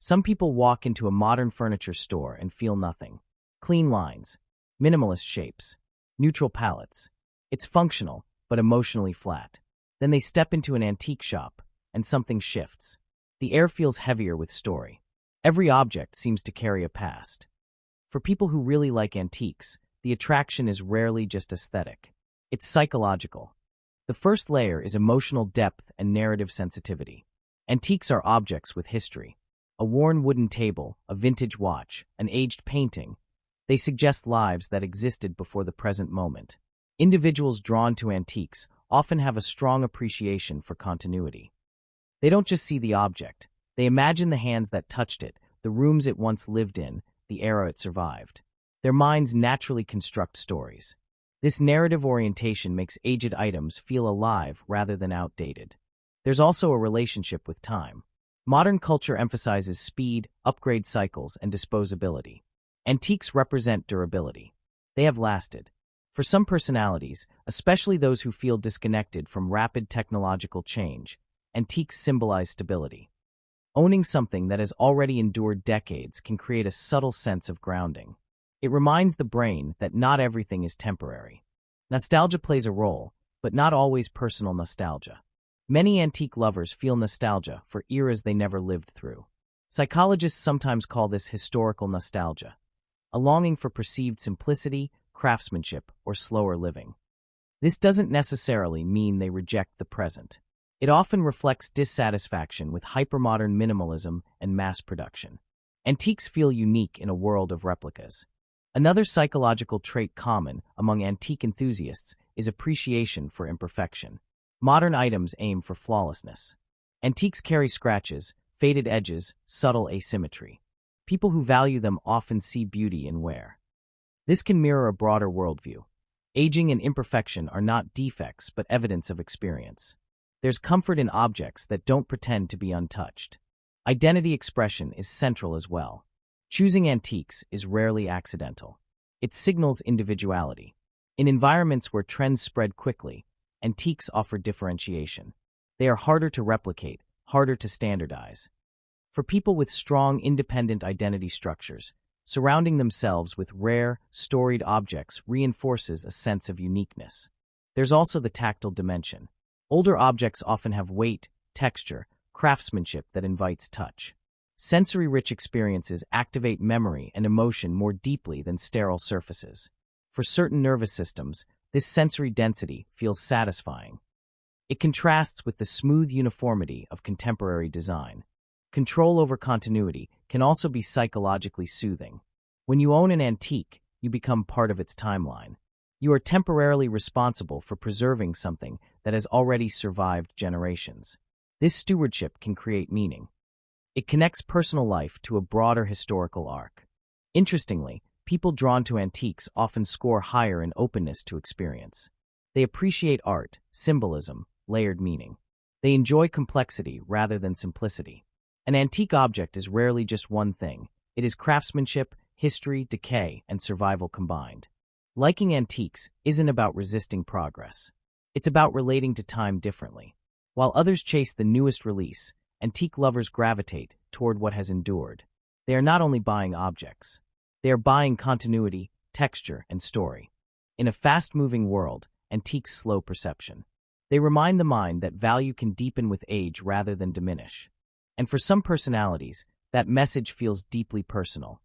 Some people walk into a modern furniture store and feel nothing. Clean lines, minimalist shapes, neutral palettes. It's functional, but emotionally flat. Then they step into an antique shop, and something shifts. The air feels heavier with story. Every object seems to carry a past. For people who really like antiques, the attraction is rarely just aesthetic. It's psychological. The first layer is emotional depth and narrative sensitivity. Antiques are objects with history. A worn wooden table, a vintage watch, an aged painting. They suggest lives that existed before the present moment. Individuals drawn to antiques often have a strong appreciation for continuity. They don't just see the object. They imagine the hands that touched it, the rooms it once lived in, the era it survived. Their minds naturally construct stories. This narrative orientation makes aged items feel alive rather than outdated. There's also a relationship with time. Modern culture emphasizes speed, upgrade cycles, and disposability. Antiques represent durability. They have lasted. For some personalities, especially those who feel disconnected from rapid technological change, antiques symbolize stability. Owning something that has already endured decades can create a subtle sense of grounding. It reminds the brain that not everything is temporary. Nostalgia plays a role, but not always personal nostalgia. Many antique lovers feel nostalgia for eras they never lived through. Psychologists sometimes call this historical nostalgia, a longing for perceived simplicity, craftsmanship, or slower living. This doesn't necessarily mean they reject the present. It often reflects dissatisfaction with hypermodern minimalism and mass production. Antiques feel unique in a world of replicas. Another psychological trait common among antique enthusiasts is appreciation for imperfection. Modern items aim for flawlessness. Antiques carry scratches, faded edges, subtle asymmetry. People who value them often see beauty in wear. This can mirror a broader worldview. Aging and imperfection are not defects but evidence of experience. There's comfort in objects that don't pretend to be untouched. Identity expression is central as well. Choosing antiques is rarely accidental. It signals individuality. In environments where trends spread quickly, antiques offer differentiation. They are harder to replicate, harder to standardize. For people with strong, independent identity structures, surrounding themselves with rare, storied objects reinforces a sense of uniqueness. There's also the tactile dimension. Older objects often have weight, texture, craftsmanship that invites touch. Sensory-rich experiences activate memory and emotion more deeply than sterile surfaces. For certain nervous systems, this sensory density feels satisfying. It contrasts with the smooth uniformity of contemporary design. Control over continuity can also be psychologically soothing. When you own an antique, you become part of its timeline. You are temporarily responsible for preserving something that has already survived generations. This stewardship can create meaning. It connects personal life to a broader historical arc. Interestingly, people drawn to antiques often score higher in openness to experience. They appreciate art, symbolism, layered meaning. They enjoy complexity rather than simplicity. An antique object is rarely just one thing. It is craftsmanship, history, decay, and survival combined. Liking antiques isn't about resisting progress. It's about relating to time differently. While others chase the newest release, antique lovers gravitate toward what has endured. They are not only buying objects. They are buying continuity, texture, and story. In a fast-moving world, antiques slow perception. They remind the mind that value can deepen with age rather than diminish. And for some personalities, that message feels deeply personal.